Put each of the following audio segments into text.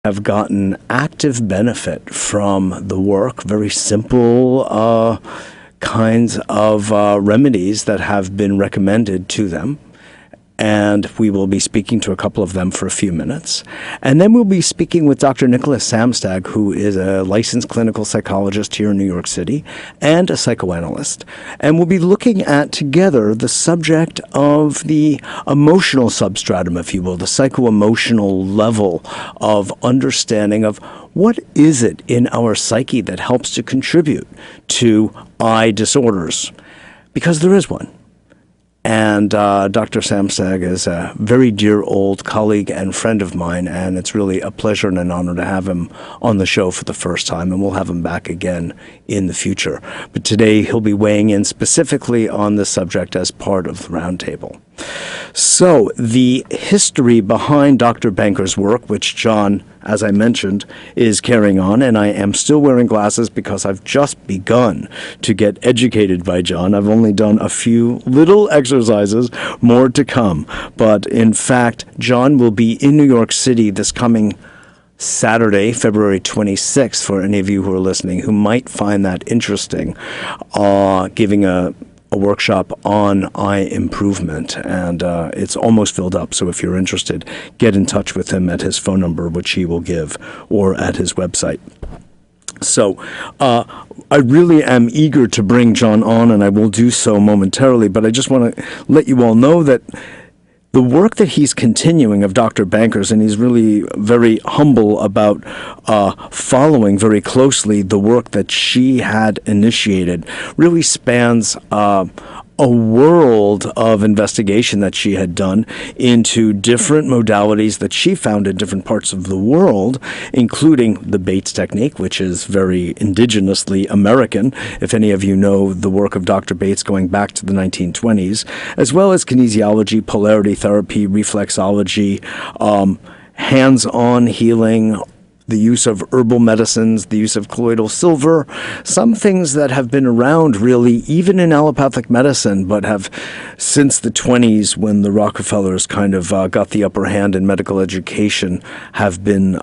have gotten active benefit from the work, very simple kinds of remedies that have been recommended to them. And we will be speaking to a couple of them for a few minutes. And then we'll be speaking with Dr. Nicholas Samstag, who is a licensed clinical psychologist here in New York City and a psychoanalyst. And we'll be looking at together the subject of the emotional substratum, if you will, the psycho-emotional level of understanding of what is it in our psyche that helps to contribute to I disorders, because there is one. And Dr. Samstag is a very dear old colleague and friend of mine, and it's really a pleasure and an honor to have him on the show for the first time, and we'll have him back again in the future. But today he'll be weighing in specifically on this subject as part of the roundtable. So the history behind Dr. Banker's work, which John, as I mentioned, is carrying on, and I am still wearing glasses because I've just begun to get educated by John. I've only done a few little exercises, more to come. But in fact, John will be in New York City this coming Saturday, February 26th, for any of you who are listening who might find that interesting, giving a workshop on eye improvement, and it's almost filled up, so if you're interested, get in touch with him at his phone number, which he will give, or at his website. So I really am eager to bring John on, and I will do so momentarily, but I just want to let you all know that the work that he's continuing of Dr. Banker's, and he's really very humble about following very closely the work that she had initiated, really spans a world of investigation that she had done into different modalities that she found in different parts of the world, including the Bates technique, which is very indigenously American, if any of you know the work of Dr. Bates going back to the 1920s, as well as kinesiology, polarity therapy, reflexology, hands-on healing, the use of herbal medicines, the use of colloidal silver, some things that have been around really even in allopathic medicine, but have since the 20s, when the Rockefellers kind of got the upper hand in medical education, have been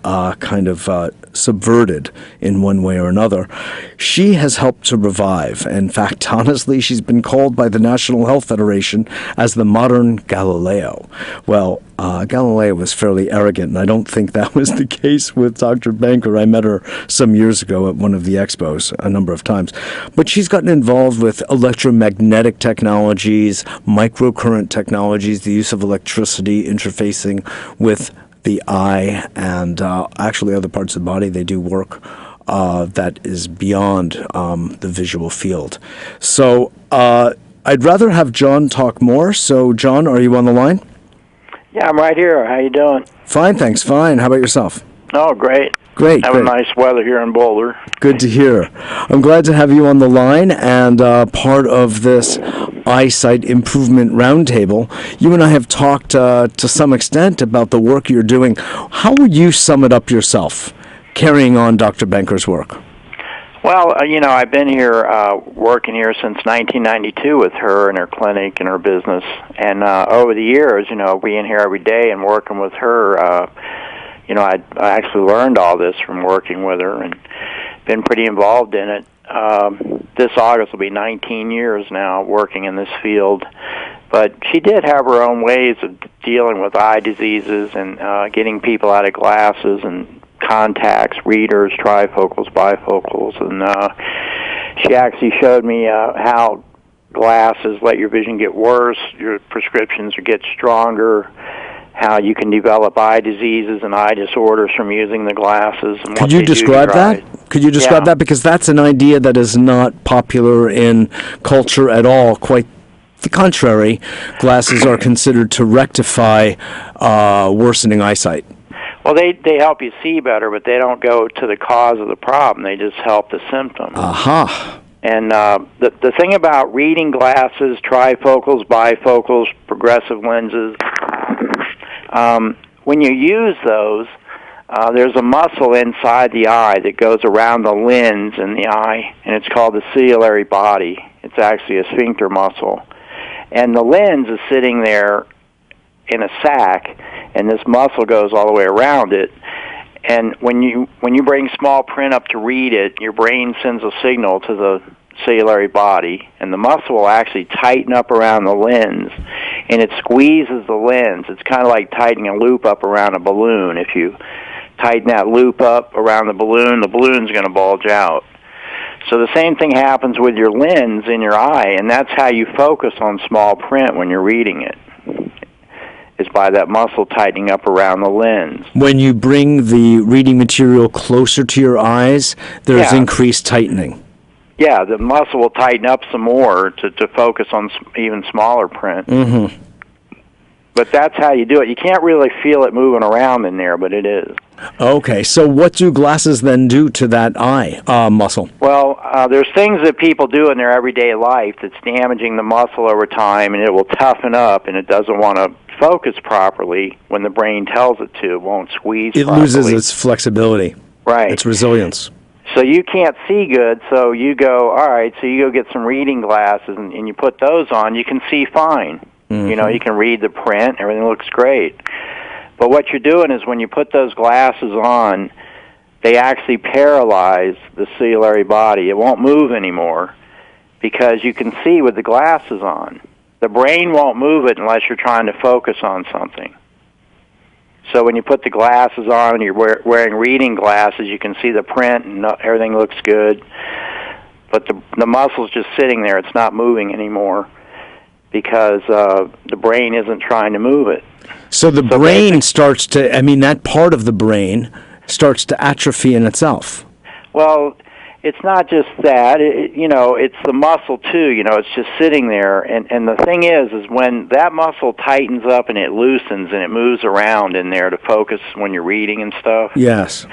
subverted in one way or another. She has helped to revive. In fact, honestly, she's been called by the National Health Federation as the modern Galileo. Well, Galileo was fairly arrogant, and I don't think that was the case with Dr. Banker. I met her some years ago at one of the expos a number of times. But she's gotten involved with electromagnetic technologies, microcurrent technologies, the use of electricity interfacing with the eye, and actually other parts of the body. They do work that is beyond the visual field. So I'd rather have John talk more. So, John, are you on the line? Yeah, I'm right here. How you doing? Fine, thanks. Fine. How about yourself? Oh, great. Great. Having nice weather here in Boulder. Good to hear. I'm glad to have you on the line and part of this eyesight improvement roundtable. You and I have talked to some extent about the work you're doing. How would you sum it up yourself, carrying on Dr. Banker's work? Well, I've been here working here since 1992 with her in her clinic and her business. And over the years, being here every day and working with her, I actually learned all this from working with her and been pretty involved in it. This August will be 19 years now working in this field. But she did have her own ways of dealing with eye diseases and getting people out of glasses and contacts, readers, trifocals, bifocals, and she actually showed me how glasses let your vision get worse, your prescriptions get stronger, how you can develop eye diseases and eye disorders from using the glasses. And Could you describe that? Could you describe that? Because that's an idea that is not popular in culture at all. Quite the contrary, glasses are considered to rectify worsening eyesight. Well, they help you see better, but they don't go to the cause of the problem. They just help the symptom. Aha. And the thing about reading glasses, trifocals, bifocals, progressive lenses, when you use those, there's a muscle inside the eye that goes around the lens in the eye, and it's called the ciliary body. It's actually a sphincter muscle. And the lens is sitting there in a sac, and this muscle goes all the way around it. And when you bring small print up to read it, your brain sends a signal to the ciliary body, and the muscle will actually tighten up around the lens, and it squeezes the lens. It's kind of like tightening a loop up around a balloon. If you tighten that loop up around the balloon's going to bulge out. So the same thing happens with your lens in your eye, and that's how you focus on small print when you're reading it, is by that muscle tightening up around the lens. When you bring the reading material closer to your eyes, there's increased tightening. Yeah, the muscle will tighten up some more to focus on even smaller print. Mm-hmm. But that's how you do it. You can't really feel it moving around in there, but it is. Okay, so what do glasses then do to that eye muscle? Well, there's things that people do in their everyday life that's damaging the muscle over time, and it will toughen up, and it doesn't want to focus properly when the brain tells it to. It won't squeeze properly. It loses its flexibility. Right. Its resilience. So you can't see good, so you go, all right, so you go get some reading glasses, and you put those on, you can see fine. Mm-hmm. You know, you can read the print, everything looks great. But what you're doing is when you put those glasses on, they actually paralyze the ciliary body. It won't move anymore because you can see with the glasses on. The brain won't move it unless you're trying to focus on something. So when you put the glasses on and you're wearing reading glasses, you can see the print and everything looks good. But the muscle's just sitting there. It's not moving anymore because the brain isn't trying to move it. So the brain starts to, that part of the brain starts to atrophy in itself. Well, it's not just that. It's the muscle too. It's just sitting there. And the thing is when that muscle tightens up and it loosens and it moves around in there to focus when you're reading and stuff. Yes.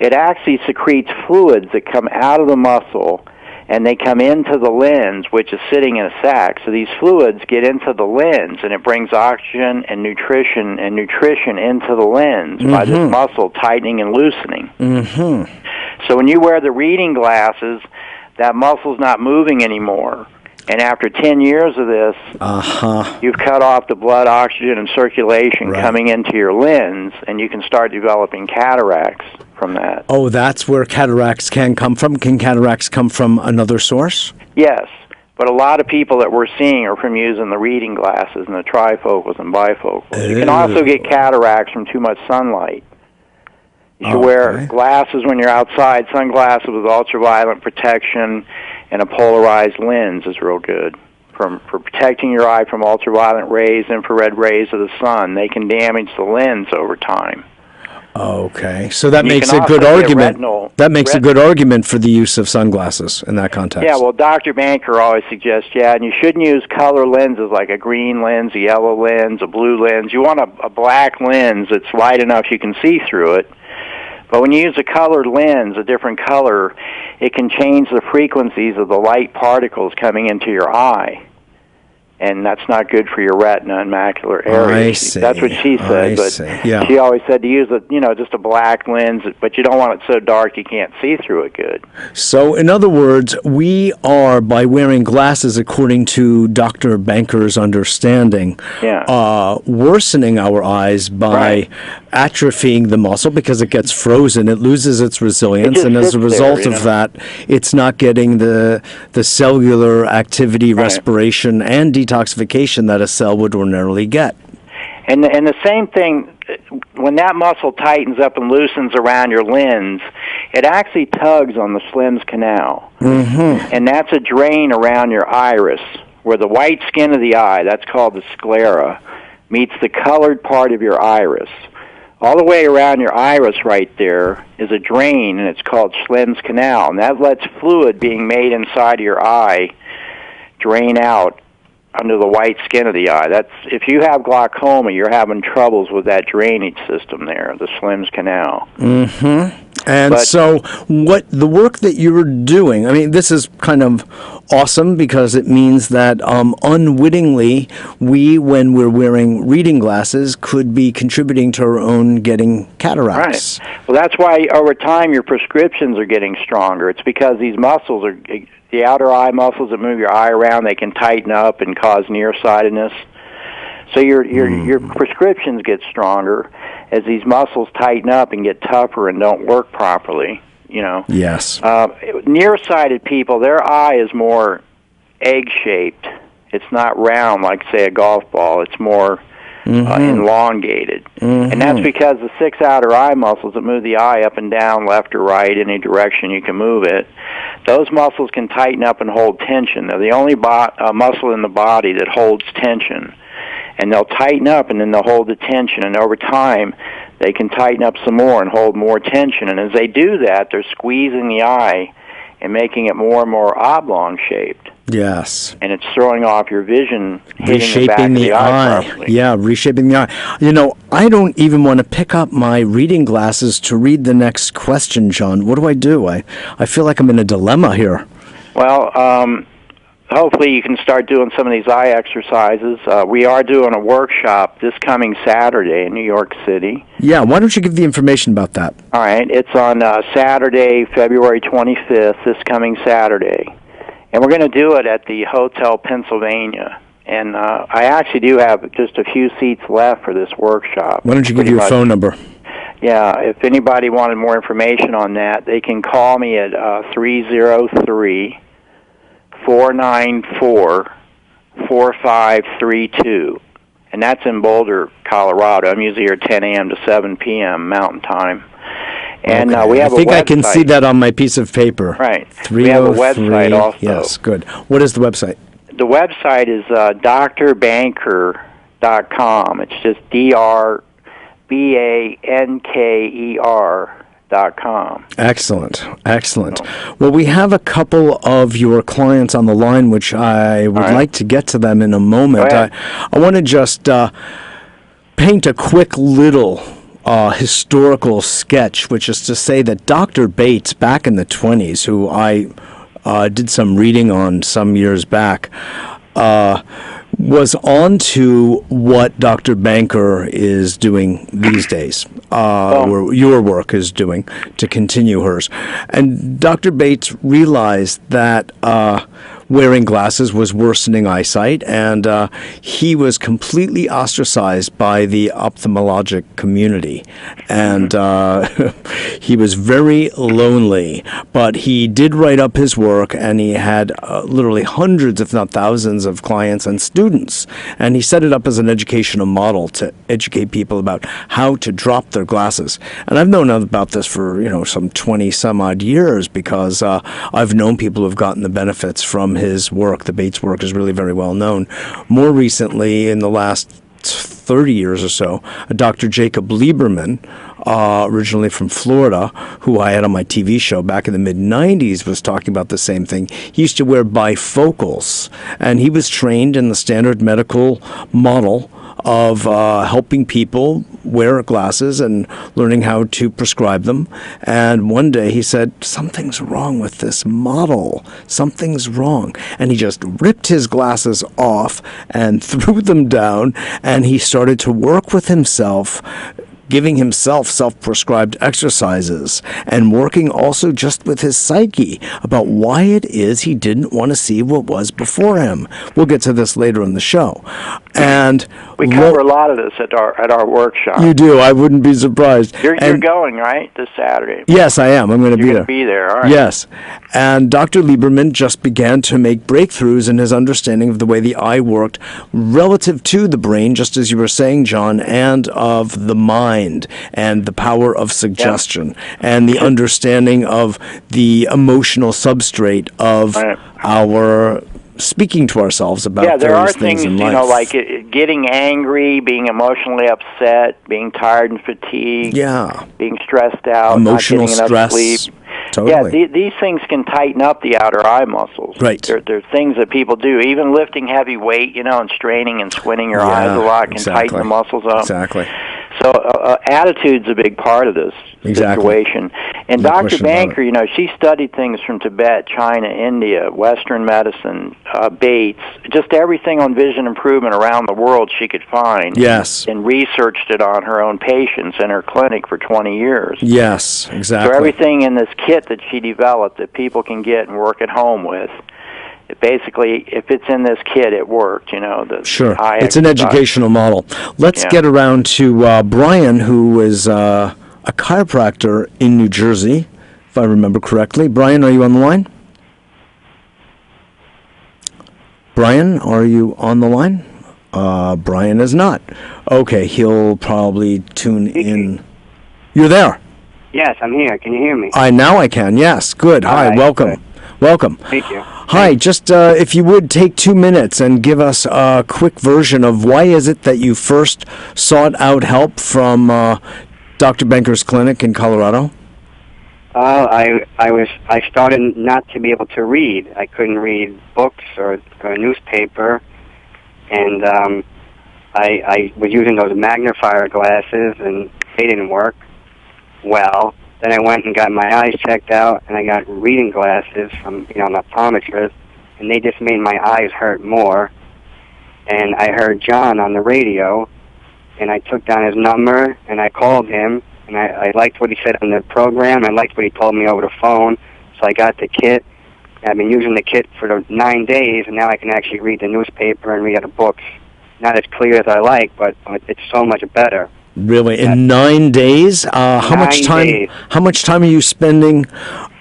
It actually secretes fluids that come out of the muscle, and they come into the lens, which is sitting in a sac. So these fluids get into the lens, and it brings oxygen and nutrition into the lens by this muscle tightening and loosening. Mm-hmm. So when you wear the reading glasses, that muscle's not moving anymore. And after 10 years of this, you've cut off the blood, oxygen, and circulation coming into your lens, and you can start developing cataracts from that. Oh, that's where cataracts can come from? Can cataracts come from another source? Yes, but a lot of people that we're seeing are from using the reading glasses and the trifocals and bifocals. You can also get cataracts from too much sunlight. You should wear glasses when you're outside. Sunglasses with ultraviolet protection and a polarized lens is real good for protecting your eye from ultraviolet rays, infrared rays of the sun. They can damage the lens over time. Okay, so that makes a good argument. That makes a good argument for the use of sunglasses in that context. Yeah, well, Dr. Banker always suggests, and you shouldn't use color lenses like a green lens, a yellow lens, a blue lens. You want a black lens that's light enough you can see through it. But when you use a colored lens, a different color, it can change the frequencies of the light particles coming into your eye. And that's not good for your retina and macular area. I see. That's what she said. She always said to use just a black lens, but you don't want it so dark you can't see through it good. So, in other words, we are, by wearing glasses, according to Dr. Banker's understanding, worsening our eyes by atrophying the muscle because it gets frozen. It loses its resilience, and as a result of that, it's not getting the cellular activity, respiration, and detoxification that a cell would ordinarily get. And the same thing, when that muscle tightens up and loosens around your lens, it actually tugs on the Slim's canal. Mm-hmm. And that's a drain around your iris, where the white skin of the eye, that's called the sclera, meets the colored part of your iris. All the way around your iris right there is a drain, and it's called Slim's canal. And that lets fluid being made inside of your eye drain out under the white skin of the eye. That's if you have glaucoma, you're having troubles with that drainage system there, the Slim's canal. Mm-hmm. And so what the work that you're doing, this is kind of awesome because it means that unwittingly we, when we're wearing reading glasses, could be contributing to our own getting cataracts. Right. Well, that's why over time your prescriptions are getting stronger. It's because these muscles are, the outer eye muscles that move your eye around, they can tighten up and cause nearsightedness. So your prescriptions get stronger, as these muscles tighten up and get tougher and don't work properly. Yes. Nearsighted people, their eye is more egg-shaped. It's not round like, say, a golf ball. It's more elongated. And that's because the 6 outer eye muscles that move the eye up and down, left or right, any direction you can move it, those muscles can tighten up and hold tension. They're the only muscle in the body that holds tension. And they'll tighten up, and then they'll hold the tension. And over time, they can tighten up some more and hold more tension. And as they do that, they're squeezing the eye and making it more and more oblong-shaped. Yes. And it's throwing off your vision, hitting Reshaping the back of the eye. Properly. Yeah, reshaping the eye. I don't even want to pick up my reading glasses to read the next question, John. What do? I feel like I'm in a dilemma here. Well, hopefully you can start doing some of these eye exercises. We are doing a workshop this coming Saturday in New York City. Yeah, why don't you give the information about that? All right, it's on Saturday, February 25th, this coming Saturday. And we're going to do it at the Hotel Pennsylvania. And I actually do have just a few seats left for this workshop. Why don't you give your phone number? Yeah, if anybody wanted more information on that, they can call me at 303-494-4532. And that's in Boulder, Colorado. I'm usually here 10 a.m. to 7 p.m. Mountain Time. And we have a website. I think I can see that on my piece of paper. Right. We have a website also. Yes, good. What is the website? The website is drbanker.com. It's just drbanker.com. Excellent. Well, we have a couple of your clients on the line, which I would like to get to them in a moment. I want to just paint a quick little historical sketch, which is to say that Dr. Bates, back in the 20s, who I did some reading on some years back, was on to what Dr. Banker is doing these days, or your work is doing to continue hers. And Dr. Bates realized that wearing glasses was worsening eyesight, and he was completely ostracized by the ophthalmologic community. And he was very lonely, but he did write up his work, and he had literally hundreds, if not thousands, of clients and students. And he set it up as an educational model to educate people about how to drop their glasses. And I've known about this for, some 20 some odd years, because I've known people who have gotten the benefits from his work. The Bates work is really very well known. More recently, in the last 30 years or so, Dr. Jacob Lieberman, originally from Florida, who I had on my TV show back in the mid-90s, was talking about the same thing. He used to wear bifocals, and he was trained in the standard medical model of helping people wear glasses and learning how to prescribe them. And one day he said, something's wrong with this model. Something's wrong. And he just ripped his glasses off and threw them down, and he started to work with himself, giving himself self-prescribed exercises, and working also just with his psyche about why it is he didn't want to see what was before him. We'll get to this later in the show. And we cover a lot of this at our workshop. You do. I wouldn't be surprised. You're going, right, this Saturday? Yes, I am. I'm going to be there. You're going to be there, all right. Yes. And Dr. Lieberman just began to make breakthroughs in his understanding of the way the eye worked relative to the brain, just as you were saying, John, and of the mind and the power of suggestion and the understanding of the emotional substrate of our speaking to ourselves about various things in life. Like getting angry, being emotionally upset, being tired and fatigued, being stressed out, emotional not getting stress. enough sleep. Totally. Yeah, these things can tighten up the outer eye muscles. Right. They're things that people do. Even lifting heavy weight, and straining and squinting your eyes a lot can tighten the muscles up. Exactly. So attitude's a big part of this situation. And Dr. Banker, she studied things from Tibet, China, India, Western medicine, Bates, just everything on vision improvement around the world she could find. Yes. And researched it on her own patients in her clinic for 20 years. Yes, exactly. So everything in this kit that she developed that people can get and work at home with basically, if it's in this kit, it worked. The Sure. eye It's an exercise. educational model. Let's get around to Brian, who is a chiropractor in New Jersey, if I remember correctly. Brian, are you on the line? Brian, are you on the line? Brian is not. Okay, he'll probably tune in. You're there? Yes, I'm here. Can you hear me? Now I can, yes. Good. Hi, right, welcome. good. Welcome. Thank you. Hi, just if you would take 2 minutes and give us a quick version of why is it that you first sought out help from Dr. Benker's clinic in Colorado? I started not to be able to read. I couldn't read books or a newspaper, and I was using those magnifier glasses, and they didn't work well. Then I went and got my eyes checked out, and I got reading glasses from an optometrist, and they just made my eyes hurt more. And I heard John on the radio, and I took down his number, and I called him, and I liked what he said on the program. I liked what he told me over the phone, so I got the kit. I've been using the kit for the 9 days, and now I can actually read the newspaper and read the books. Not as clear as I like, but it's so much better. Really, in 9 days? How much time? days. How much time are you spending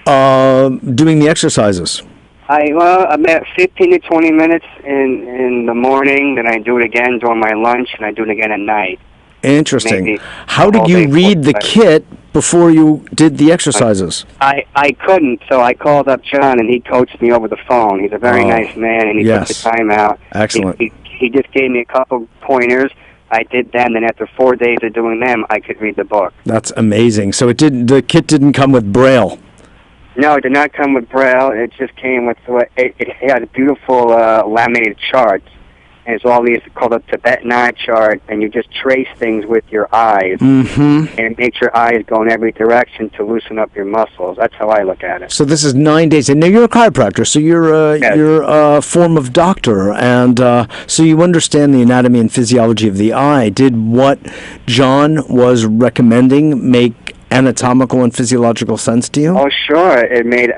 doing the exercises? About 15 to 20 minutes in the morning. Then I do it again during my lunch, and I do it again at night. Interesting. Maybe How did you all day, read the 45. kit before you did the exercises? I couldn't, so I called up John, and he coached me over the phone. He's a very nice man, and he took the time out. Excellent. He just gave me a couple pointers. I did them, and after 4 days of doing them, I could read the book. That's amazing. So the kit didn't come with Braille. No, it did not come with Braille. It just came with it had beautiful laminated charts. And it's all these called a Tibetan eye chart, and you just trace things with your eyes, and it makes your eyes go in every direction to loosen up your muscles. That's how I look at it. So this is 9 days, and now you're a chiropractor, so you're a form of doctor, and so you understand the anatomy and physiology of the eye. Did what John was recommending make anatomical and physiological sense to you? Oh, sure. It made.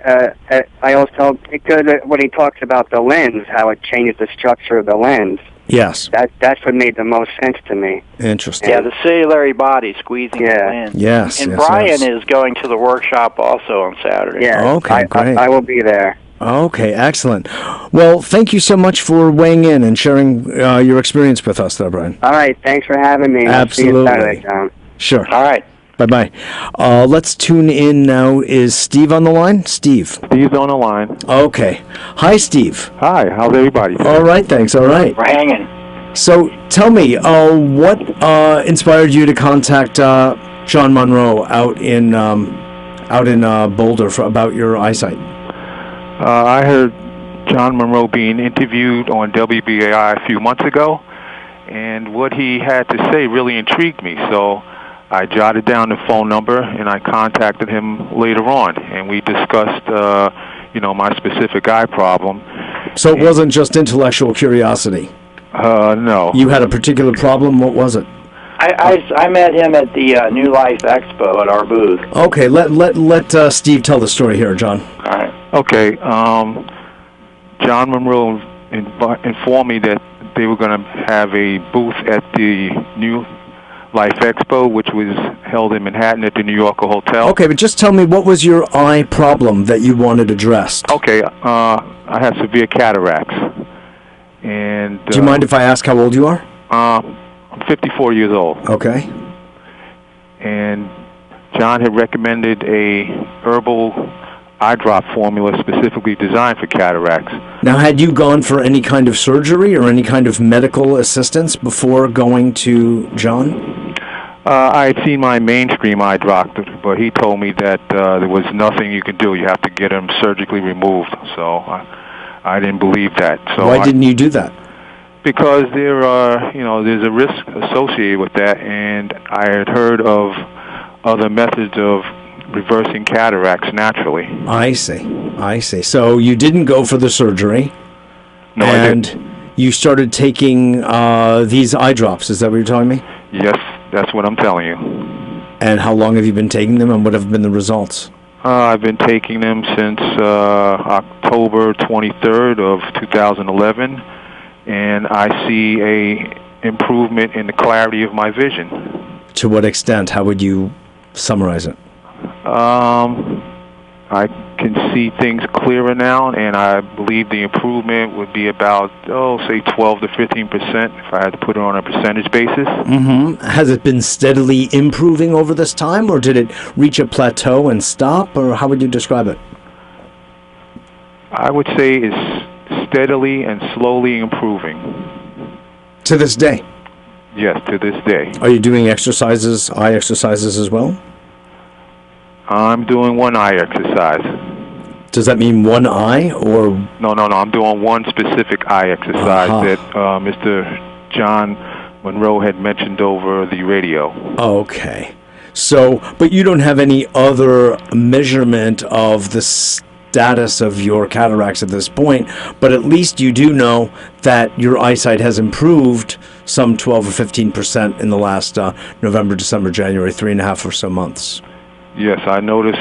I also because when he talks about the lens, how it changes the structure of the lens. Yes. That's what made the most sense to me. Interesting. Yeah, the ciliary body squeezing the lens. Yes. And yes, Brian yes. is going to the workshop also on Saturday. Yeah. Okay, great. I will be there. Okay, excellent. Well, thank you so much for weighing in and sharing your experience with us there, Brian. All right. Thanks for having me. Absolutely. I'll see you Saturday, John. Sure. All right. Bye-bye. Let's tune in now. Is Steve on the line? Steve. Steve's on the line. Okay. Hi, Steve. Hi, how's everybody? All right, thanks. All right. We're hanging. So tell me, what inspired you to contact John Monroe out in Boulder about your eyesight? I heard John Monroe being interviewed on WBAI a few months ago, and what he had to say really intrigued me. So I jotted down the phone number, and I contacted him later on, and we discussed, my specific eye problem. So it wasn't just intellectual curiosity? No. You had a particular problem? What was it? I met him at the New Life Expo at our booth. Okay, let Steve tell the story here, John. All right. Okay. John Monroe informed me that they were going to have a booth at the New Life Expo, which was held in Manhattan at the New Yorker Hotel. Okay, but just tell me, what was your eye problem that you wanted addressed? Okay, I have severe cataracts. And do you mind if I ask how old you are? I'm 54 years old. Okay. And John had recommended a herbal eye drop formula specifically designed for cataracts. Now, had you gone for any kind of surgery or any kind of medical assistance before going to John? I had seen my mainstream eye doctor, but he told me that there was nothing you could do. You have to get him surgically removed. So I didn't believe that. So why didn't you do that? Because there's a risk associated with that, and I had heard of other methods of reversing cataracts naturally. I see. So you didn't go for the surgery, No, and I didn't. you started taking these eye drops. Is that what you're telling me? Yes, that's what I'm telling you. And how long have you been taking them, and what have been the results? I've been taking them since October 23rd of 2011, and I see a improvement in the clarity of my vision. To what extent? How would you summarize it? I can see things clearer now, and I believe the improvement would be about, say 12 to 15% if I had to put it on a percentage basis. Mm-hmm. Has it been steadily improving over this time, or did it reach a plateau and stop, or how would you describe it? I would say it's steadily and slowly improving. To this day? Yes, to this day. Are you doing exercises, eye exercises as well? I'm doing one eye exercise. Does that mean one eye, or? No. I'm doing one specific eye exercise that Mr. John Monroe had mentioned over the radio. Okay. So, but you don't have any other measurement of the status of your cataracts at this point, but at least you do know that your eyesight has improved some 12 or 15% in the last November, December, January, 3.5 or so months. Yes, I notice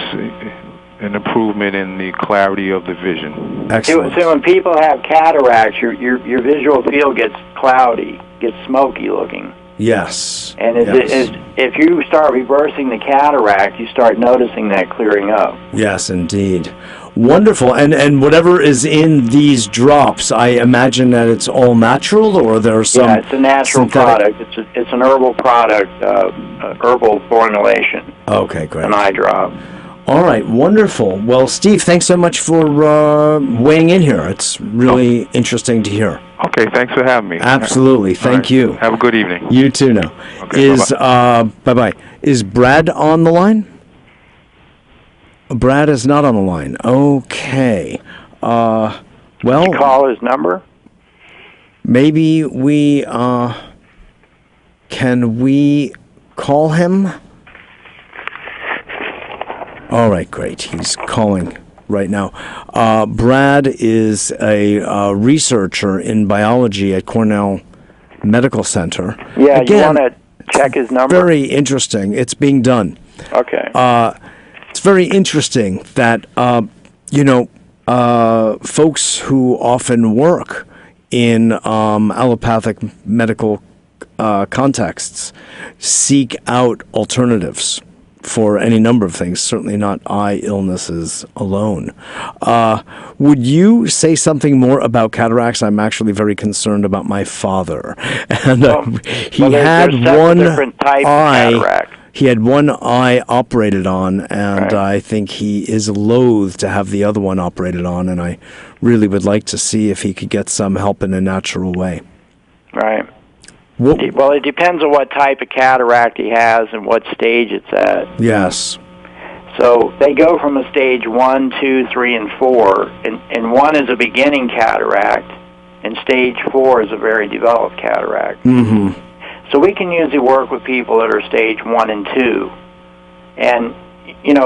an improvement in the clarity of the vision. Excellent. So when people have cataracts, your visual field gets cloudy, gets smoky looking. Yes. And if you start reversing the cataract, you start noticing that clearing up. Yes, indeed. Wonderful. And whatever is in these drops, I imagine that it's all natural, or there are some... Yeah, it's a natural product. It's an herbal product, herbal formulation. Okay, great. An eye drop. All right, wonderful. Well, Steve, thanks so much for weighing in here. It's really interesting to hear. Okay, thanks for having me. Absolutely. Thank you. Have a good evening. You too now. Okay, bye-bye. Is Brad on the line? Brad is not on the line. Okay. Well... Did you call his number? Maybe we... can we call him? All right, great. He's calling right now. Brad is a researcher in biology at Cornell Medical Center. Yeah, Again, you want to check his number? Very interesting. It's being done. Okay. It's very interesting that, folks who often work in allopathic medical contexts seek out alternatives for any number of things, certainly not eye illnesses alone. Would you say something more about cataracts? I'm actually very concerned about my father. And he had one eye. He had one eye operated on, and right. I think he is loath to have the other one operated on, and I really would like to see if he could get some help in a natural way. Right. Well, it depends on what type of cataract he has and what stage it's at. Yes. So they go from a stage 1, 2, 3, and 4, and 1 is a beginning cataract, and stage 4 is a very developed cataract. Mm-hmm. So we can usually work with people that are stage 1 and 2. And,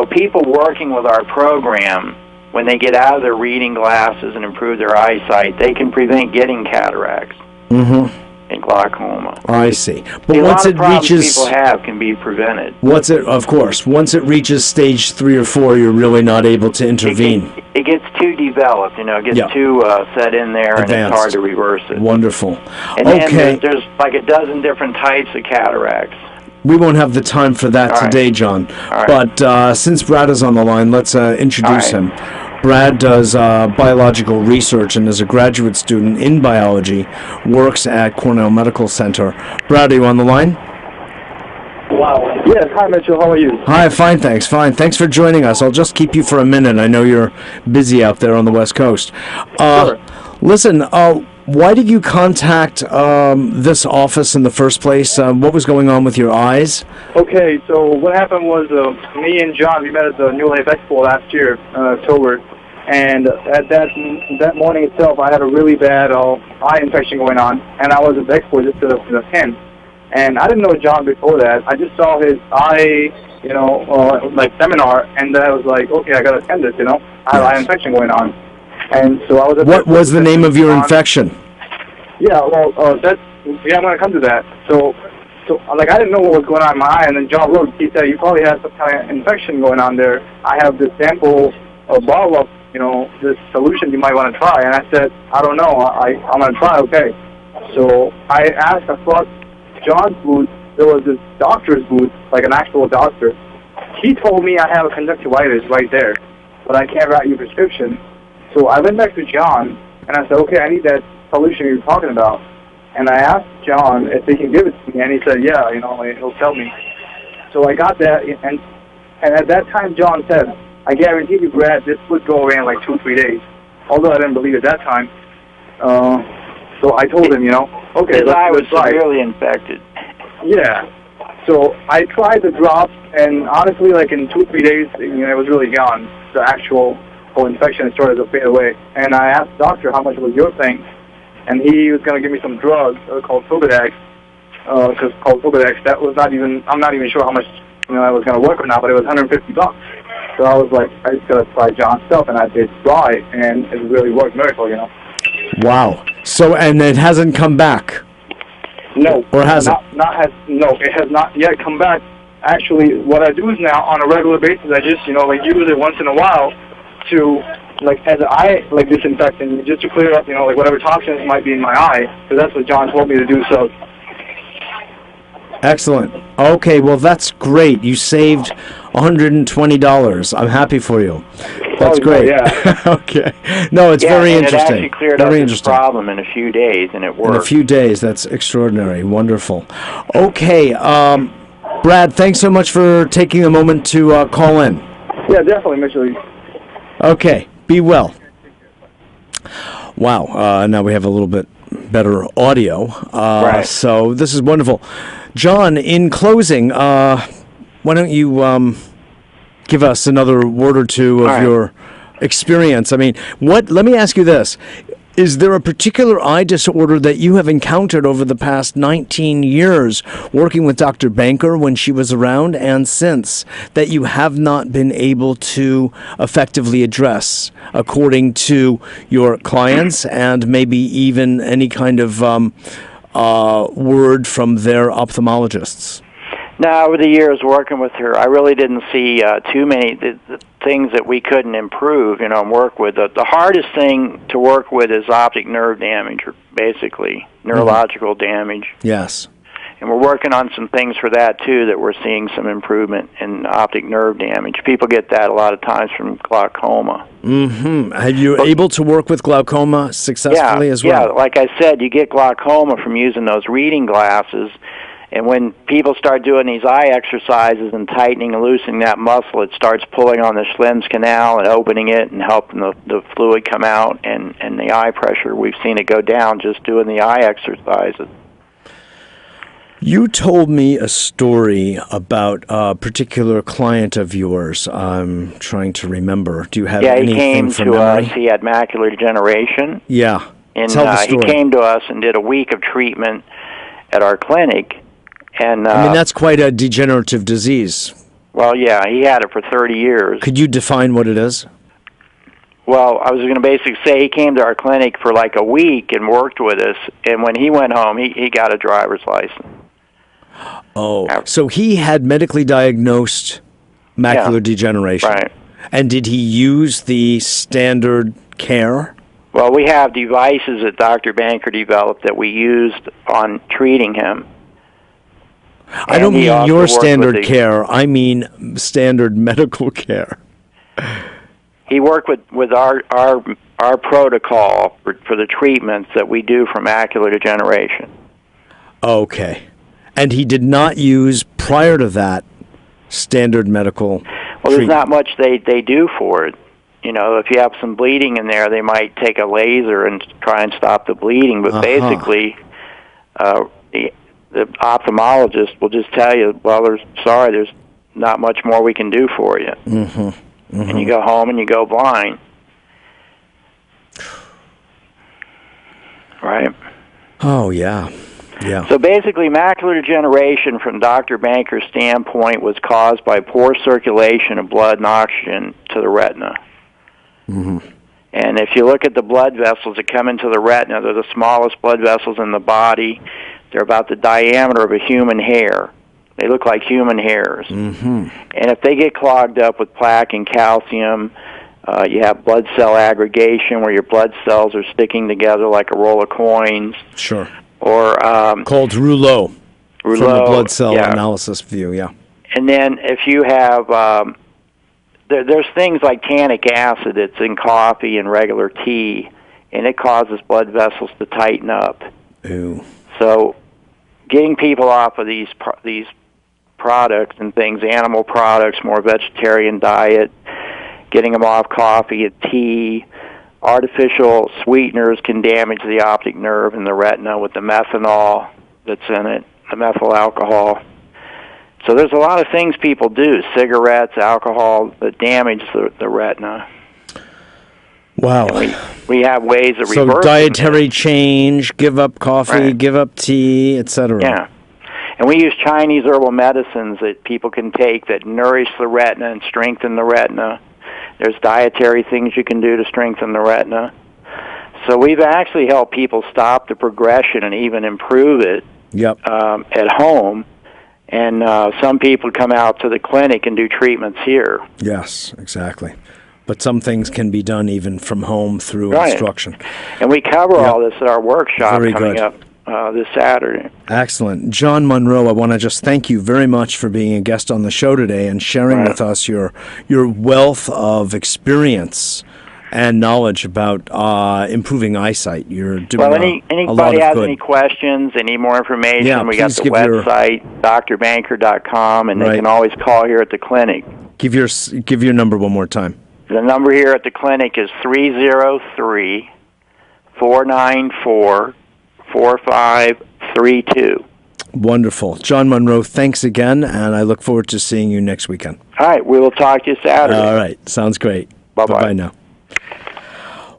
people working with our program, when they get out of their reading glasses and improve their eyesight, they can prevent getting cataracts. Mm-hmm. And glaucoma. I see. But once it reaches, people have can be prevented. Once it reaches stage 3 or 4, you're really not able to intervene. It gets too developed, it gets too set in there, advanced. And it's hard to reverse it. Wonderful. And then there's like a dozen different types of cataracts. We won't have the time for that today, John. But since Brad is on the line, let's introduce him. Brad does biological research and is a graduate student in biology, works at Cornell Medical Center. Brad, are you on the line? Wow. Yes, hi Mitchell, how are you? Hi, fine, thanks, fine. Thanks for joining us. I'll just keep you for a minute. I know you're busy out there on the West Coast. Sure. Listen, why did you contact this office in the first place? What was going on with your eyes? Okay, so what happened was me and John, we met at the New Life Expo last year, October, and at that morning itself, I had a really bad eye infection going on, and I was at the expo just to attend. And I didn't know John before that. I just saw his eye, seminar, and I was like, okay, I got to attend this, I have eye infection going on. And so I was at What was the name of your infection? Yeah, well, I'm going to come to that. So So, like, I didn't know what was going on in my eye, and then John looked. He said, "You probably have some kind of infection going on there. I have this sample, a bottle of, this solution you might want to try." And I said, "I don't know. I'm going to try, okay." So I asked across John's booth. There was this doctor's booth, like an actual doctor. He told me I have a conjunctivitis right there, but I can't write you a prescription. So I went back to John, and I said, "Okay, I need that solution you're talking about." And I asked John if he can give it to me, and he said, "Yeah, he'll tell me." So I got that, and at that time, John said, "I guarantee you, Brad, this would go away in like 2-3 days." Although I didn't believe it at that time. So I told him, okay, his eye was let's try. severely infected. Yeah. So I tried the drops, and honestly, like in 2-3 days, it was really gone. The actual whole infection started to fade away. And I asked the doctor how much was your thing, and he was going to give me some drugs called Sobedax, because that was I'm not even sure how much I was going to work or not, but it was $150. So I was like, I just got to try John's stuff, and I did try, and it really worked, miracle, Wow. So, and it hasn't come back? No. Or has it? No, it has not yet come back. Actually, what I do is now, on a regular basis, I just, use it once in a while to, as an eye, disinfectant, just to clear up, whatever toxins might be in my eye, because that's what John told me to do, so. Excellent. Okay, well, that's great. You saved $120. I'm happy for you. That's great. Yeah. Okay. No, it's very interesting. It actually cleared up this problem in a few days, and it worked. In a few days. That's extraordinary. Wonderful. Okay, Brad, thanks so much for taking a moment to call in. Yeah, definitely, Mitchell. Okay, be well. Wow, now we have a little bit better audio. Right. So this is wonderful. John, in closing, why don't you give us another word or two of your experience? I mean, let me ask you this. Is there a particular eye disorder that you have encountered over the past 19 years working with Dr. Banker when she was around and since that you have not been able to effectively address according to your clients and maybe even any kind of word from their ophthalmologists? Now, over the years working with her, I really didn't see too many the things that we couldn't improve, and work with. The hardest thing to work with is optic nerve damage, or basically neurological damage. Yes. And we're working on some things for that, too, that we're seeing some improvement in optic nerve damage. People get that a lot of times from glaucoma. Mm-hmm. Are you able to work with glaucoma successfully as well? Yeah, like I said, you get glaucoma from using those reading glasses. And when people start doing these eye exercises and tightening and loosening that muscle, it starts pulling on the Schlemm's canal and opening it and helping the fluid come out and the eye pressure. We've seen it go down just doing the eye exercises. You told me a story about a particular client of yours. I'm trying to remember. Do you have anything from memory? Yeah, he came to us. He had macular degeneration. Yeah. And tell the story. He came to us and did a week of treatment at our clinic. And I mean, that's quite a degenerative disease. Well, yeah, he had it for 30 years. Could you define what it is? Well, I was going to basically say he came to our clinic for like a week and worked with us, and when he went home, he got a driver's license. Oh, so he had medically diagnosed macular degeneration. Right. And did he use the standard care? Well, we have devices that Dr. Banker developed that we used on treating him. I don't mean your standard care. I mean standard medical care. He worked with our protocol for the treatments that we do for macular degeneration. Okay. And he did not use, prior to that, standard medical treatment. There's not much they do for it. If you have some bleeding in there, they might take a laser and try and stop the bleeding. But basically, the ophthalmologist will just tell you, well, there's not much more we can do for you. Mm-hmm. Mm-hmm. And you go home and you go blind. Right? Oh, yeah. Yeah. So basically, macular degeneration, from Dr. Banker's standpoint, was caused by poor circulation of blood and oxygen to the retina. Mm-hmm. And if you look at the blood vessels that come into the retina, they're the smallest blood vessels in the body. They're about the diameter of a human hair. They look like human hairs. Mm-hmm. And if they get clogged up with plaque and calcium, you have blood cell aggregation where your blood cells are sticking together like a roll of coins. Sure. Or called rouleau. From the blood cell yeah. analysis view, yeah. And then if you have, there's things like tannic acid that's in coffee and regular tea, and it causes blood vessels to tighten up. Ooh. So getting people off of these products and things, animal products, more vegetarian diet, getting them off coffee and tea. Artificial sweeteners can damage the optic nerve and the retina with the methanol that's in it, the methyl alcohol. So there's a lot of things people do, cigarettes, alcohol, that damage the retina. Wow. We have ways of reversing So dietary change, give up coffee, right. Give up tea, etc. Yeah. And we use Chinese herbal medicines that people can take that nourish the retina and strengthen the retina. There's dietary things you can do to strengthen the retina. So we've actually helped people stop the progression and even improve it at home. And some people come out to the clinic and do treatments here. Yes, exactly. But some things can be done even from home through instruction. And we cover all this at our workshop coming up this Saturday. Excellent. John Monroe, I want to just thank you very much for being a guest on the show today and sharing with us your wealth of experience and knowledge about improving eyesight. You're doing anybody has any questions, any more information, we got the website, drbanker.com, and they can always call here at the clinic. Give your number one more time. The number here at the clinic is 303-494-4532. Wonderful. John Monroe, thanks again, and I look forward to seeing you next weekend. All right, we will talk to you Saturday. All right, sounds great. Bye-bye. Bye-bye now.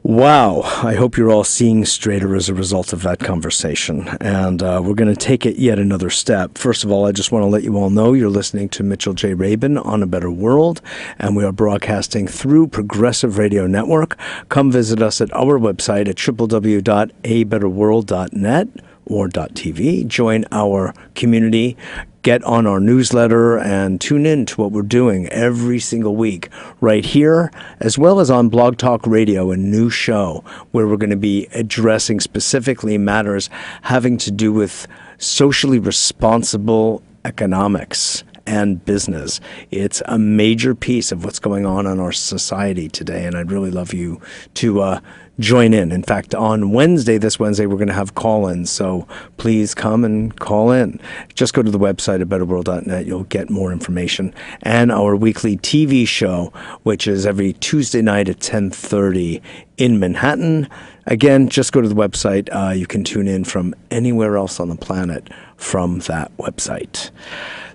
Wow, I hope you're all seeing straighter as a result of that conversation. And we're going to take it yet another step. First of all, I just want to let you all know you're listening to Mitchell J. Rabin on A Better World, and we are broadcasting through Progressive Radio Network. Come visit us at our website at www.abetterworld.net or .tv. Join our community. Get on our newsletter and tune in to what we're doing every single week right here, as well as on Blog Talk Radio, a new show where we're going to be addressing specifically matters having to do with socially responsible economics and business. It's a major piece of what's going on in our society today, and I'd really love you to join in. In fact, on this Wednesday, we're going to have call-ins, so please come and call in. Just go to the website at betterworld.net. You'll get more information. And our weekly TV show, which is every Tuesday night at 10:30 in Manhattan. Again, just go to the website. You can tune in from anywhere else on the planet from that website.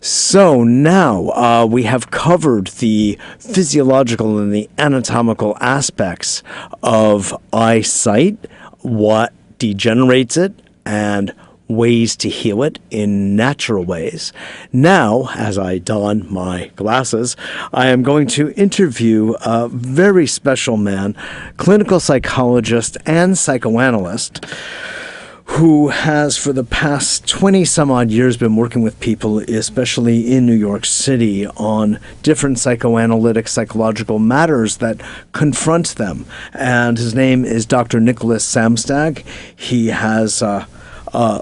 So now we have covered the physiological and the anatomical aspects of eyesight, what degenerates it, and ways to heal it in natural ways. Now, as I don my glasses, I am going to interview a very special man, clinical psychologist and psychoanalyst, who has for the past 20-some-odd years been working with people, especially in New York City, on different psychoanalytic, psychological matters that confront them. And his name is Dr. Nicholas Samstag. He has a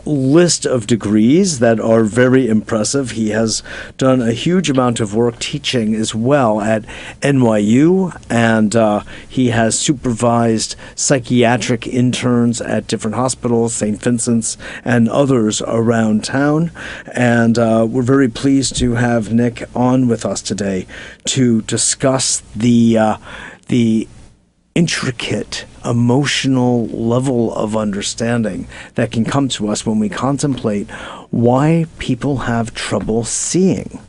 list of degrees that are very impressive. He has done a huge amount of work teaching as well at NYU, and he has supervised psychiatric interns at different hospitals, St. Vincent's and others around town. And we're very pleased to have Nick on with us today to discuss the intricate emotional level of understanding that can come to us when we contemplate why people have trouble seeing.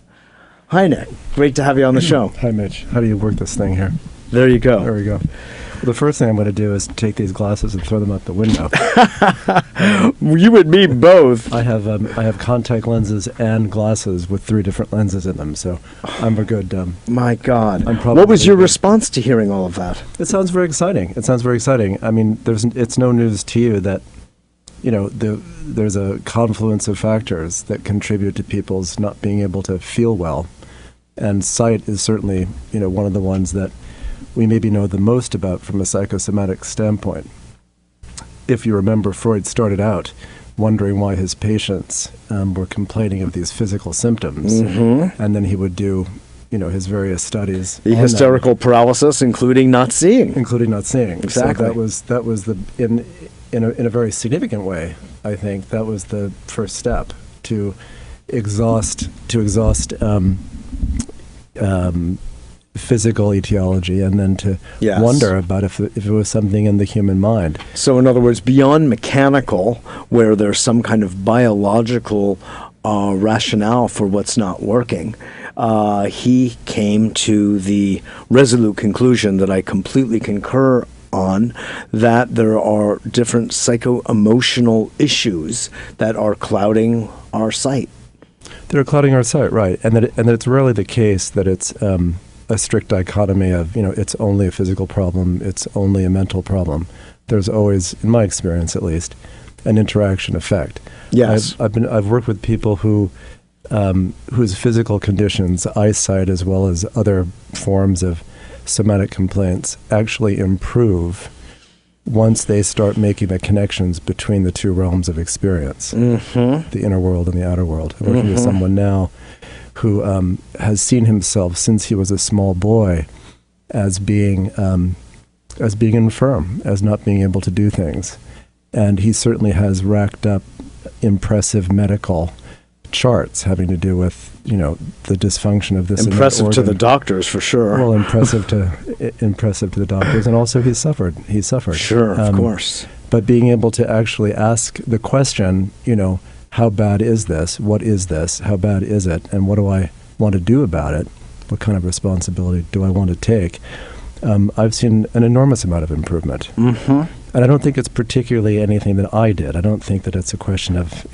Hi, Nick. Great to have you on the show. Hi, Mitch. How do you work this thing here? There you go. There we go. Well, the first thing I'm going to do is take these glasses and throw them out the window. You and me both. I have contact lenses and glasses with 3 different lenses in them, so I'm a good... My God. What was your response to hearing all of that? It sounds very exciting. I mean, it's no news to you that there's a confluence of factors that contribute to people's not being able to feel well. And sight is certainly, one of the ones that we maybe know the most about from a psychosomatic standpoint. If you remember, Freud started out wondering why his patients were complaining of these physical symptoms. Mm-hmm. And then he would do, his various studies. The hysterical paralysis, including not seeing. Exactly. So that was in a very significant way, I think, that was the first step to exhaust physical etiology, and then to wonder about if it was something in the human mind. So in other words, beyond mechanical, where there's some kind of biological rationale for what's not working, he came to the resolute conclusion that I completely concur on, that there are different psycho-emotional issues that are clouding our sight. They're clouding our sight, right. And that it's rarely the case that it's a strict dichotomy of, it's only a physical problem, it's only a mental problem. There's always, in my experience at least, an interaction effect. Yes. I've worked with people whose physical conditions, eyesight as well as other forms of somatic complaints, actually improve once they start making the connections between the two realms of experience, the inner world and the outer world. I'm working with someone now who has seen himself since he was a small boy as being infirm, as not being able to do things. And he certainly has racked up impressive medical charts having to do with, the dysfunction of this. Impressive to the doctors, for sure. Well, impressive to the doctors, and also he suffered. Sure, of course. But being able to actually ask the question, how bad is this? What is this? How bad is it? And what do I want to do about it? What kind of responsibility do I want to take? I've seen an enormous amount of improvement. And I don't think it's particularly anything that I did. I don't think that it's a question of,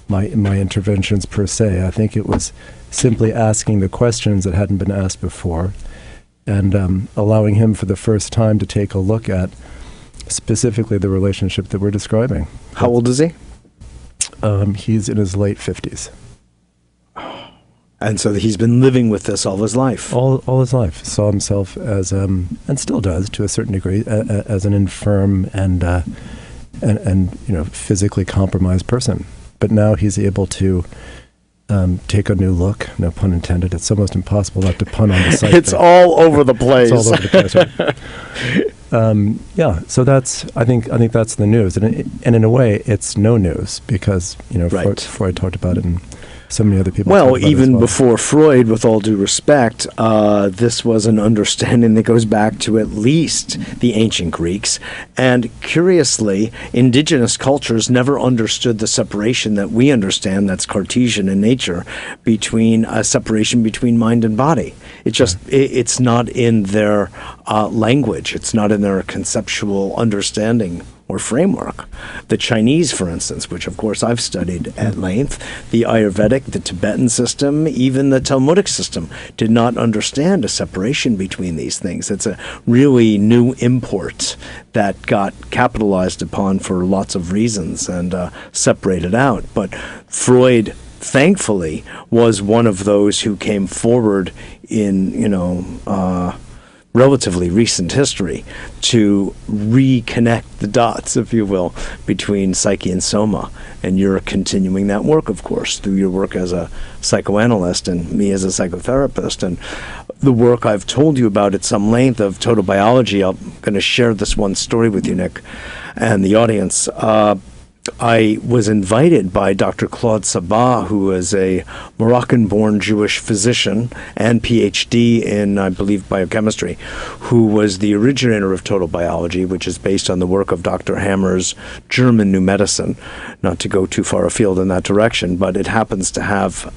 my interventions per se. I think it was simply asking the questions that hadn't been asked before, and allowing him for the first time to take a look at specifically the relationship that we're describing. How old is he? He's in his late 50s. And so he's been living with this all his life. All his life. Saw himself as, and still does to a certain degree, as an infirm and physically compromised person. But now he's able to take a new look. No pun intended. It's almost impossible not to pun on the site. It's all over the place. It's all over the place, right? So I think that's the news, and in a way, it's no news because Freud talked about it, and so many other people. Well, even before Freud, with all due respect, this was an understanding that goes back to at least the ancient Greeks. And curiously, indigenous cultures never understood the separation that we understand, that's Cartesian in nature, between a separation between mind and body. It's not in their language. It's not in their conceptual understanding or framework. The Chinese, for instance, which of course I've studied at length, the Ayurvedic, the Tibetan system, even the Talmudic system, did not understand a separation between these things. It's a really new import that got capitalized upon for lots of reasons and separated out. But Freud, thankfully, was one of those who came forward in, relatively recent history to reconnect the dots, if you will, between psyche and soma. And you're continuing that work, of course, through your work as a psychoanalyst and me as a psychotherapist. And the work I've told you about at some length of total biology, I'm going to share this one story with you, Nick, and the audience. I was invited by Dr. Claude Sabah, who is a Moroccan-born Jewish physician and PhD in, I believe, biochemistry, who was the originator of total biology, which is based on the work of Dr. Hammer's German New Medicine. Not to go too far afield in that direction, but it happens to have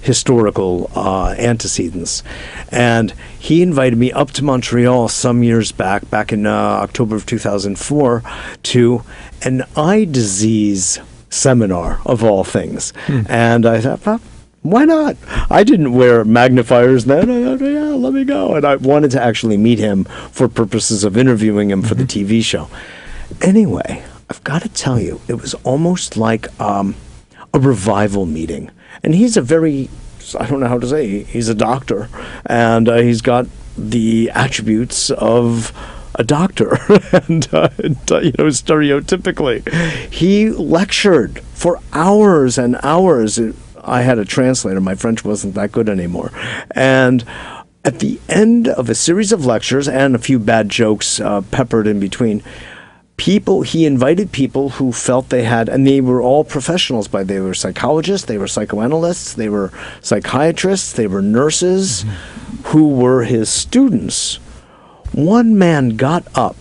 historical antecedents. And he invited me up to Montreal some years back in October of 2004, to an eye disease seminar, of all things. And I thought, well, why not? I didn't wear magnifiers then. I thought, yeah, let me go. And I wanted to actually meet him for purposes of interviewing him for the TV show. Anyway, I've got to tell you, it was almost like a revival meeting. And he's a very, I don't know how to say, he's a doctor, and he's got the attributes of a doctor, and stereotypically, he lectured for hours and hours. I had a translator. My French wasn't that good anymore, and at the end of a series of lectures and a few bad jokes peppered in between, he invited people who felt they had, and they were all professionals. They were psychologists, they were psychoanalysts, they were psychiatrists, they were nurses, who were his students. One man got up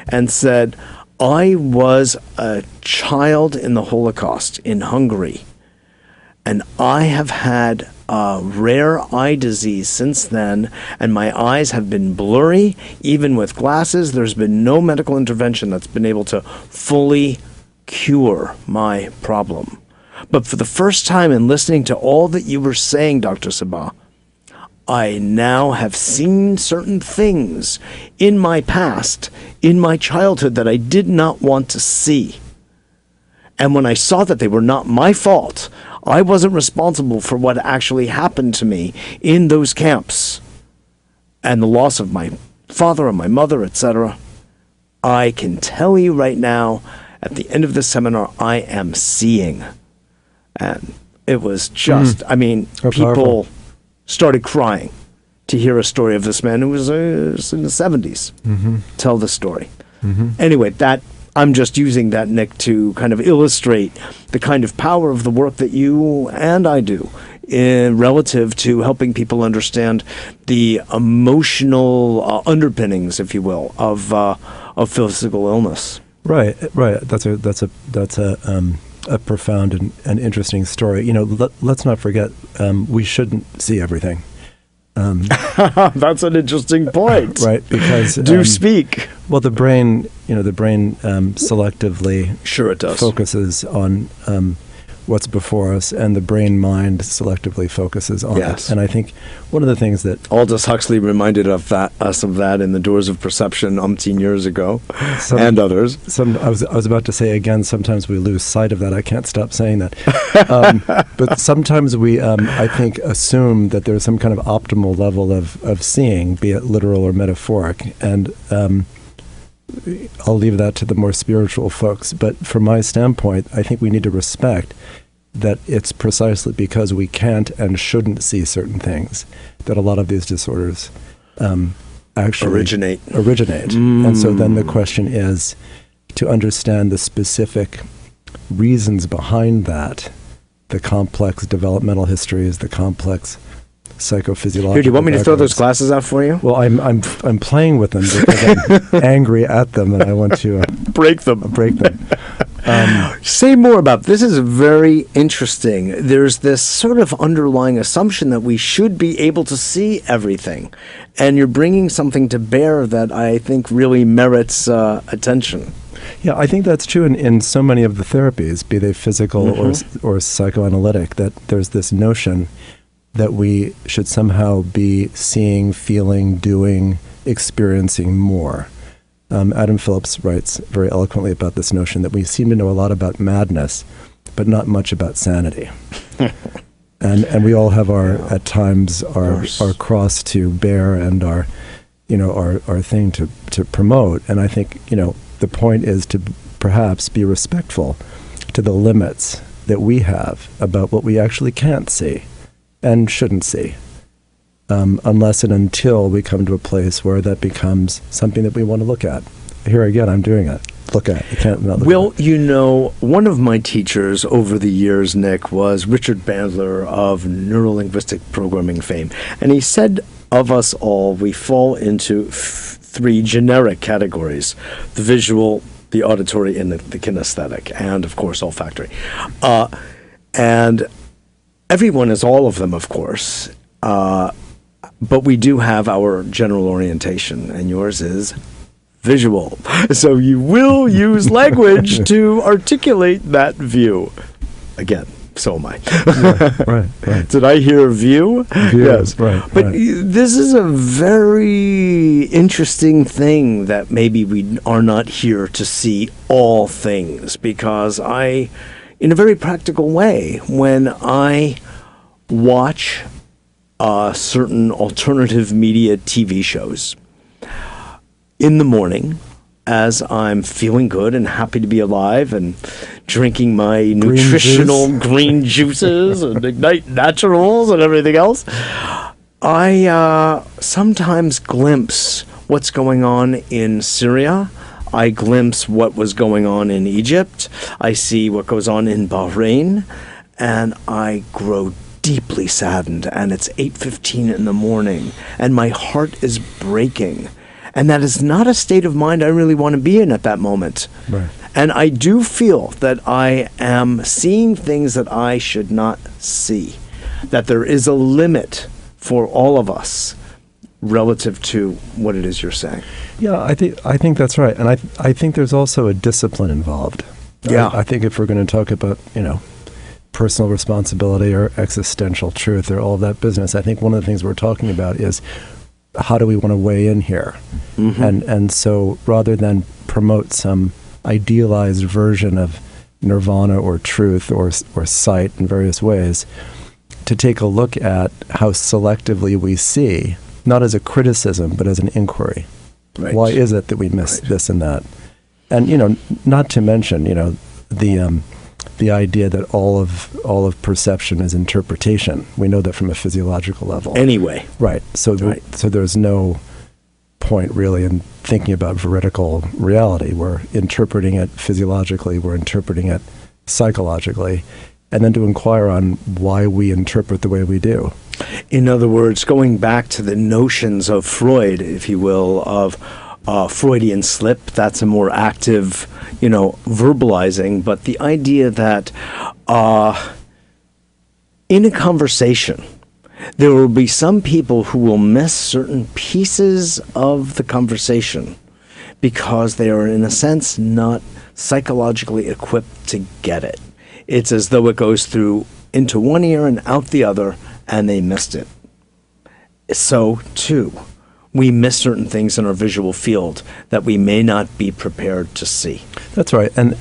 and said, I was a child in the Holocaust in Hungary, and I have had a rare eye disease since then, and my eyes have been blurry, even with glasses. There's been no medical intervention that's been able to fully cure my problem. But for the first time in listening to all that you were saying, Dr. Sabah, I now have seen certain things in my past, in my childhood, that I did not want to see. And when I saw that they were not my fault, I wasn't responsible for what actually happened to me in those camps and the loss of my father and my mother, etc. I can tell you right now, at the end of the seminar, I am seeing. And it was just, people powerful. Started crying to hear a story of this man who was in the 70s tell the story. Anyway, I'm just using that, Nick, to kind of illustrate the kind of power of the work that you and I do relative to helping people understand the emotional underpinnings, if you will, of physical illness. Right. That's a profound and interesting story. Let's not forget, we shouldn't see everything. That's an interesting point. Right, because speak. Well, the brain selectively sure it does focuses on what's before us, and the brain-mind selectively focuses on it. And I think one of the things that Aldous Huxley reminded us of that in The Doors of Perception umpteen years ago, and others. I was about to say again, sometimes we lose sight of that. I can't stop saying that. But sometimes we, I think, assume that there's some kind of optimal level of seeing, be it literal or metaphoric, and I'll leave that to the more spiritual folks. But from my standpoint, I think we need to respect that it's precisely because we can't and shouldn't see certain things that a lot of these disorders actually originate. And so then the question is to understand the specific reasons behind that, the complex developmental histories, the complex psychophysiological. Here, do you want me to throw those glasses out for you? Well, I'm playing with them because I'm angry at them, and I want to break them. Say more about this. Is very interesting. There's this sort of underlying assumption that we should be able to see everything, and you're bringing something to bear that I think really merits attention. Yeah, I think that's true in so many of the therapies, be they physical or psychoanalytic, that there's this notion that we should somehow be seeing, feeling, doing, experiencing more. Adam Phillips writes very eloquently about this notion that we seem to know a lot about madness, but not much about sanity. and we all have at times our cross to bear and our thing to promote. And I think, the point is to perhaps be respectful to the limits that we have about what we actually can't see and shouldn't see, unless and until we come to a place where that becomes something that we want to look at. Here again, I'm doing it. Look at it. You can't not look at it. One of my teachers over the years, Nick, was Richard Bandler of neurolinguistic programming fame. And he said of us all, we fall into three generic categories: the visual, the auditory, and the kinesthetic, and, of course, olfactory. And everyone is all of them, of course, but we do have our general orientation, and yours is visual. So you will use language to articulate that view. Again, So am I. Right. Did I hear view? Yes. Right. But this is a very interesting thing that maybe we are not here to see all things, because in a very practical way, when I watch certain alternative media TV shows in the morning, as I'm feeling good and happy to be alive and drinking my nutritional green juices and Ignite Naturals and everything else, I sometimes glimpse what's going on in Syria. I glimpse what was going on in Egypt. I see what goes on in Bahrain, and I grow deeply saddened. And it's 8:15 in the morning, and my heart is breaking. And that is not a state of mind I really want to be in at that moment. Right. And I do feel that I am seeing things that I should not see, that there is a limit for all of us relative to what it is you're saying. Yeah, I think that's right. And I think there's also a discipline involved. Yeah. I think if we're going to talk about, personal responsibility or existential truth or all of that business, I think one of the things we're talking about is, how do we want to weigh in here? Mm-hmm. And so rather than promote some idealized version of nirvana or truth or sight in various ways, to take a look at how selectively we see, not as a criticism, but as an inquiry. Right. Why is it that we miss this and that? And, not to mention, the idea that all of perception is interpretation. We know that from a physiological level. Anyway. Right. So there's no point really in thinking about veridical reality. We're interpreting it physiologically, we're interpreting it psychologically, and then to inquire on why we interpret the way we do. In other words, going back to the notions of Freud, if you will, of Freudian slip, that's a more active, verbalizing, but the idea that in a conversation, there will be some people who will miss certain pieces of the conversation because they are, in a sense, not psychologically equipped to get it. It's as though it goes through into one ear and out the other, and they missed it. So, too, we miss certain things in our visual field that we may not be prepared to see. That's right, and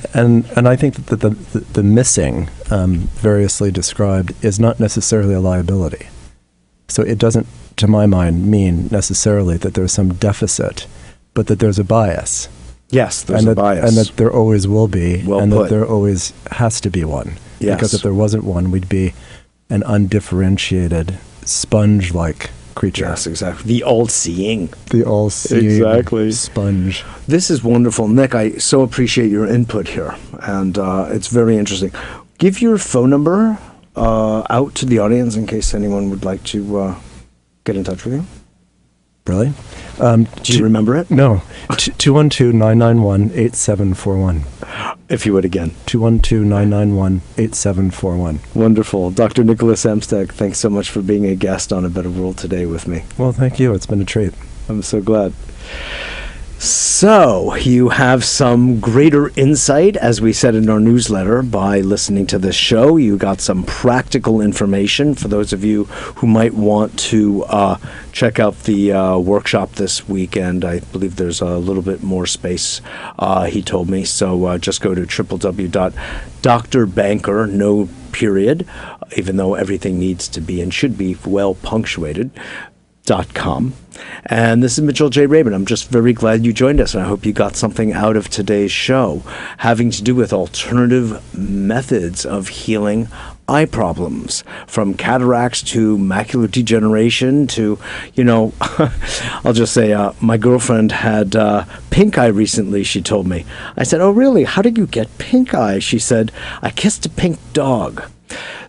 I think that the missing, variously described, is not necessarily a liability. So it doesn't, to my mind, mean necessarily that there's some deficit, but that there's a bias. Yes, there's a bias. And that there always will be, well and put. that there always has to be one. Yes. Because if there wasn't one, we'd be an undifferentiated, sponge-like creature. Yes, exactly. The all-seeing. The all-seeing exactly. sponge. This is wonderful. Nick, I so appreciate your input here, and it's very interesting. Give your phone number out to the audience in case anyone would like to get in touch with you. Really? Do you remember it? No. 212-991-8741. If you would again. 212-991-8741. Wonderful. Dr. Nicholas Samstag, thanks so much for being a guest on A Better World today with me. Well, thank you. It's been a treat. I'm so glad. So, you have some greater insight, as we said in our newsletter, by listening to this show. You got some practical information for those of you who might want to check out the workshop this weekend. I believe there's a little bit more space, he told me. So just go to www.drbanker, no period, even though everything needs to be and should be well punctuated, .com. And this is Mitchell J. Rabin. I'm just very glad you joined us, and I hope you got something out of today's show having to do with alternative methods of healing eye problems, from cataracts to macular degeneration to, I'll just say my girlfriend had pink eye recently, she told me. I said, oh, really? How did you get pink eye? She said, I kissed a pink dog.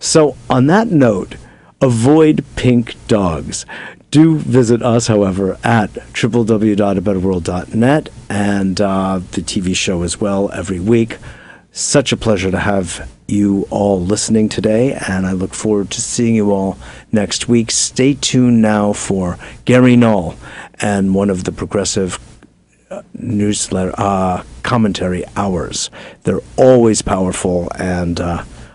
So on that note, avoid pink dogs. Do visit us, however, at www.abetterworld.net and the TV show as well every week. Such a pleasure to have you all listening today, and I look forward to seeing you all next week. Stay tuned now for Gary Null and one of the progressive newsletter commentary hours. They're always powerful, and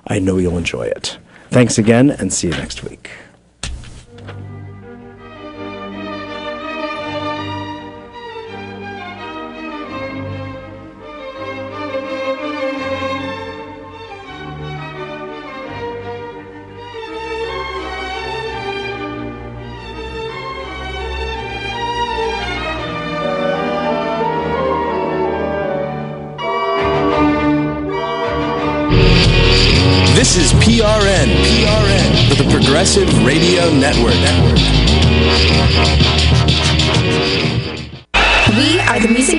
I know you'll enjoy it. Thanks again, and see you next week. This is PRN, the Progressive Radio Network. We are the music